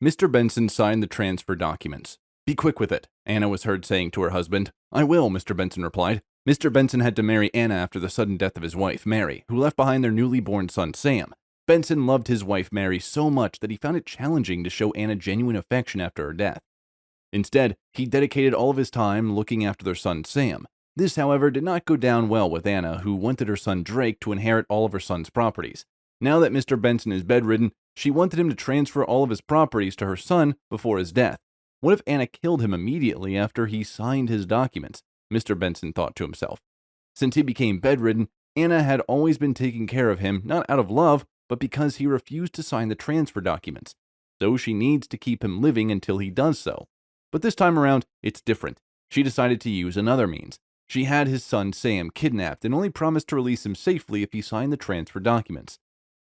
Mr. Benson signed the transfer documents. "Be quick with it," Anna was heard saying to her husband. "I will," Mr. Benson replied. Mr. Benson had to marry Anna after the sudden death of his wife, Mary, who left behind their newly born son, Sam. Benson loved his wife, Mary, so much that he found it challenging to show Anna genuine affection after her death. Instead, he dedicated all of his time looking after their son, Sam. This, however, did not go down well with Anna, who wanted her son Drake to inherit all of her son's properties. Now that Mr. Benson is bedridden, she wanted him to transfer all of his properties to her son before his death. What if Anna killed him immediately after he signed his documents? Mr. Benson thought to himself. Since he became bedridden, Anna had always been taking care of him, not out of love, but because he refused to sign the transfer documents. So she needs to keep him living until he does so. But this time around, it's different. She decided to use another means. She had his son Sam kidnapped and only promised to release him safely if he signed the transfer documents.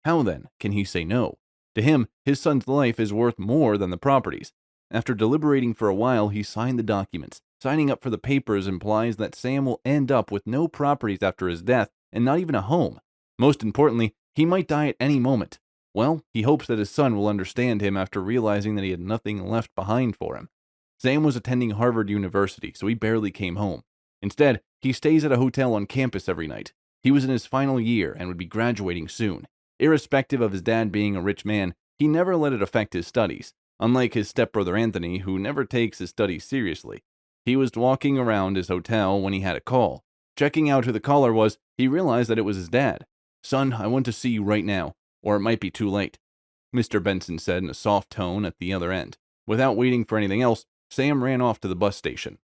How then can he say no? To him, his son's life is worth more than the properties. After deliberating for a while, he signed the documents. Signing up for the papers implies that Sam will end up with no properties after his death and not even a home. Most importantly, he might die at any moment. Well, he hopes that his son will understand him after realizing that he had nothing left behind for him. Sam was attending Harvard University, so he barely came home. Instead, he stays at a hotel on campus every night. He was in his final year and would be graduating soon. Irrespective of his dad being a rich man, he never let it affect his studies, unlike his stepbrother Anthony, who never takes his studies seriously. He was walking around his hotel when he had a call. Checking out who the caller was, he realized that it was his dad. "Son, I want to see you right now, or it might be too late," Mr. Benson said in a soft tone at the other end. Without waiting for anything else, Sam ran off to the bus station.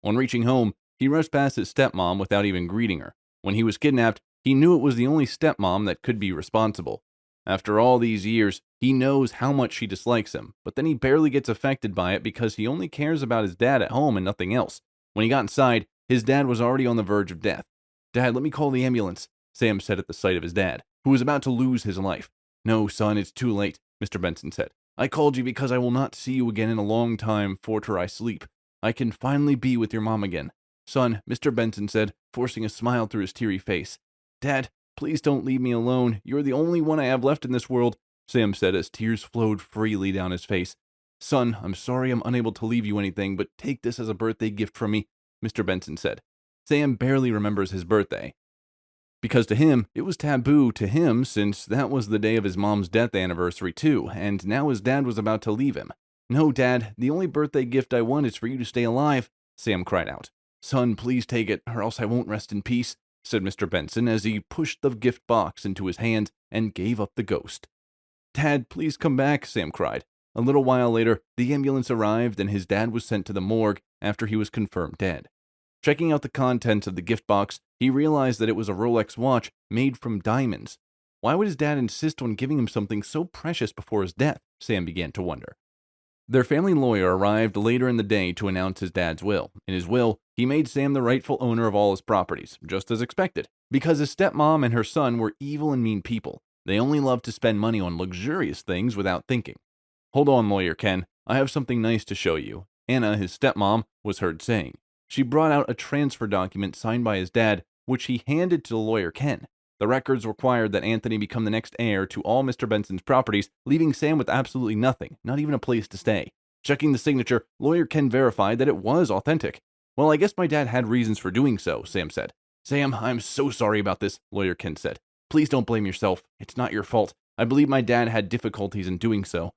On reaching home, he rushed past his stepmom without even greeting her. When he was kidnapped, he knew it was the only stepmom that could be responsible. After all these years, he knows how much she dislikes him, but then he barely gets affected by it because he only cares about his dad at home and nothing else. When he got inside, his dad was already on the verge of death. "Dad, let me call the ambulance," Sam said at the sight of his dad, who was about to lose his life. "No, son, it's too late," Mr. Benson said. "I called you because I will not see you again in a long time forter I sleep. I can finally be with your mom again." "Son," Mr. Benson said, forcing a smile through his teary face. "Dad, please don't leave me alone. You're the only one I have left in this world," Sam said as tears flowed freely down his face. "Son, I'm sorry I'm unable to leave you anything, but take this as a birthday gift from me," Mr. Benson said. Sam barely remembers his birthday, because to him, it was taboo to him since that was the day of his mom's death anniversary too, and now his dad was about to leave him. "No, Dad, the only birthday gift I want is for you to stay alive," Sam cried out. "Son, please take it, or else I won't rest in peace," said Mr. Benson as he pushed the gift box into his hand and gave up the ghost. "Dad, please come back," Sam cried. A little while later, the ambulance arrived and his dad was sent to the morgue after he was confirmed dead. Checking out the contents of the gift box, he realized that it was a Rolex watch made from diamonds. Why would his dad insist on giving him something so precious before his death? Sam began to wonder. Their family lawyer arrived later in the day to announce his dad's will. In his will, he made Sam the rightful owner of all his properties, just as expected, because his stepmom and her son were evil and mean people. They only loved to spend money on luxurious things without thinking. "Hold on, Lawyer Ken. I have something nice to show you," Anna, his stepmom, was heard saying. She brought out a transfer document signed by his dad, which he handed to Lawyer Ken. The records required that Anthony become the next heir to all Mr. Benson's properties, leaving Sam with absolutely nothing, not even a place to stay. Checking the signature, Lawyer Ken verified that it was authentic. "Well, I guess my dad had reasons for doing so," Sam said. "Sam, I'm so sorry about this," Lawyer Ken said. "Please don't blame yourself. It's not your fault. I believe my dad had difficulties in doing so."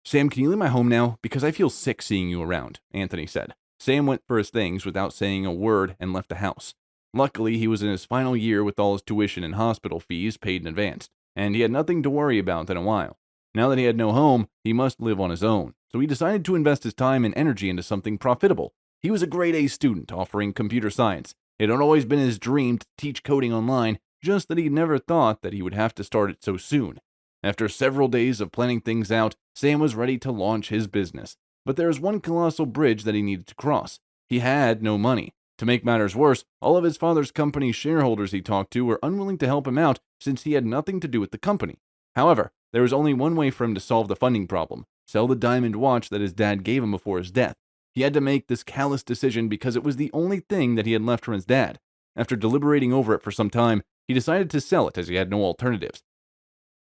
"Sam, can you leave my home now? Because I feel sick seeing you around," Anthony said. Sam went for his things without saying a word and left the house. Luckily, he was in his final year with all his tuition and hospital fees paid in advance, and he had nothing to worry about in a while. Now that he had no home, he must live on his own, so he decided to invest his time and energy into something profitable. He was a grade A student offering computer science. It had always been his dream to teach coding online, just that he never thought that he would have to start it so soon. After several days of planning things out, Sam was ready to launch his business. But there was one colossal bridge that he needed to cross. He had no money. To make matters worse, all of his father's company shareholders he talked to were unwilling to help him out since he had nothing to do with the company. However, there was only one way for him to solve the funding problem: sell the diamond watch that his dad gave him before his death. He had to make this callous decision because it was the only thing that he had left from his dad. After deliberating over it for some time, he decided to sell it as he had no alternatives.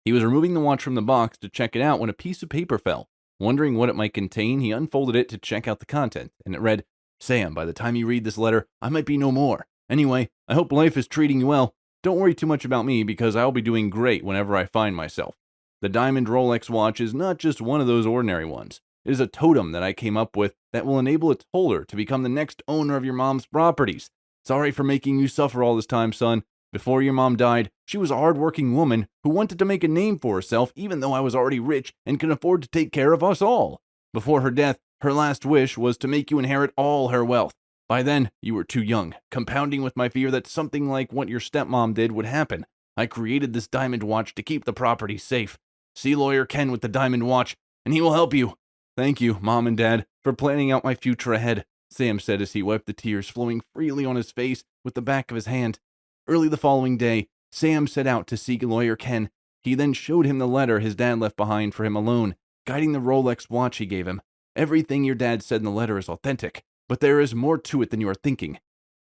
He was removing the watch from the box to check it out when a piece of paper fell. Wondering what it might contain, he unfolded it to check out the content, and it read, "Sam, by the time you read this letter, I might be no more. Anyway, I hope life is treating you well. Don't worry too much about me because I'll be doing great whenever I find myself. The diamond Rolex watch is not just one of those ordinary ones. It is a totem that I came up with that will enable its holder to become the next owner of your mom's properties. Sorry for making you suffer all this time, son. Before your mom died, she was a hard-working woman who wanted to make a name for herself even though I was already rich and can afford to take care of us all. Before her death, her last wish was to make you inherit all her wealth. By then, you were too young, compounding with my fear that something like what your stepmom did would happen. I created this diamond watch to keep the property safe. See Lawyer Ken with the diamond watch, and he will help you." "Thank you, Mom and Dad, for planning out my future ahead," Sam said as he wiped the tears flowing freely on his face with the back of his hand. Early the following day, Sam set out to seek Lawyer Ken. He then showed him the letter his dad left behind for him alone, guiding the Rolex watch he gave him. "Everything your dad said in the letter is authentic, but there is more to it than you are thinking.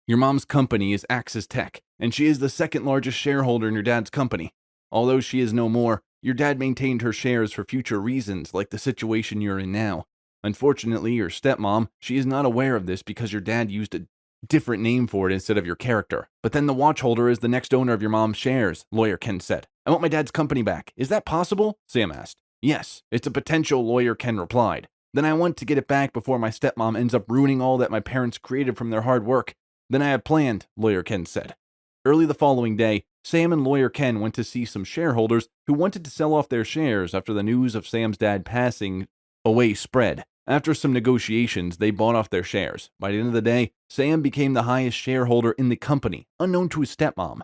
Your mom's company is Axis Tech, and she is the second largest shareholder in your dad's company. Although she is no more, your dad maintained her shares for future reasons like the situation you're in now. Unfortunately, your stepmom, she is not aware of this because your dad used a different name for it instead of your character. But then the watch holder is the next owner of your mom's shares," Lawyer Ken said. "I want my dad's company back. Is that possible?" Sam asked. "Yes, it's a potential," Lawyer Ken replied. "Then I want to get it back before my stepmom ends up ruining all that my parents created from their hard work. Then I have planned," Lawyer Ken said. Early the following day, Sam and Lawyer Ken went to see some shareholders who wanted to sell off their shares after the news of Sam's dad passing away spread. After some negotiations, they bought off their shares. By the end of the day, Sam became the highest shareholder in the company, unknown to his stepmom.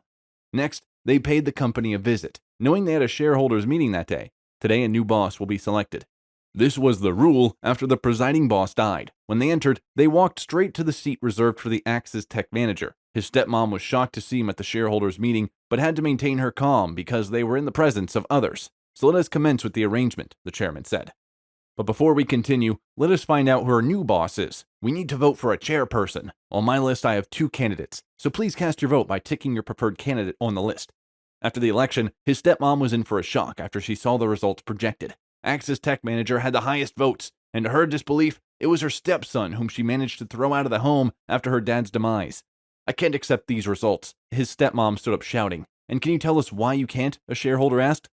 Next, they paid the company a visit, knowing they had a shareholders meeting that day. Today, a new boss will be selected. This was the rule after the presiding boss died. When they entered, they walked straight to the seat reserved for the Axis Tech manager. His stepmom was shocked to see him at the shareholders meeting, but had to maintain her calm because they were in the presence of others. "So let us commence with the arrangement," the chairman said. "But before we continue, let us find out who our new boss is. We need to vote for a chairperson. On my list, I have 2 candidates, so please cast your vote by ticking your preferred candidate on the list." After the election, his stepmom was in for a shock after she saw the results projected. Axis Tech manager had the highest votes, and to her disbelief, it was her stepson whom she managed to throw out of the home after her dad's demise. "I can't accept these results," his stepmom stood up shouting. "And can you tell us why you can't?" a shareholder asked.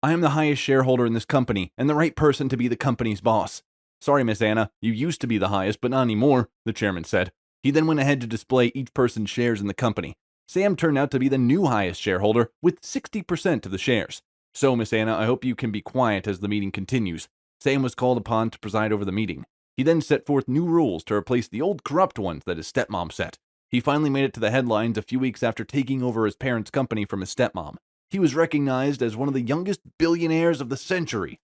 "I am the highest shareholder in this company and the right person to be the company's boss." "Sorry, Miss Anna, you used to be the highest, but not anymore," the chairman said. He then went ahead to display each person's shares in the company. Sam turned out to be the new highest shareholder with 60% of the shares. "So, Miss Anna, I hope you can be quiet as the meeting continues." Sam was called upon to preside over the meeting. He then set forth new rules to replace the old corrupt ones that his stepmom set. He finally made it to the headlines a few weeks after taking over his parents' company from his stepmom. He was recognized as one of the youngest billionaires of the century.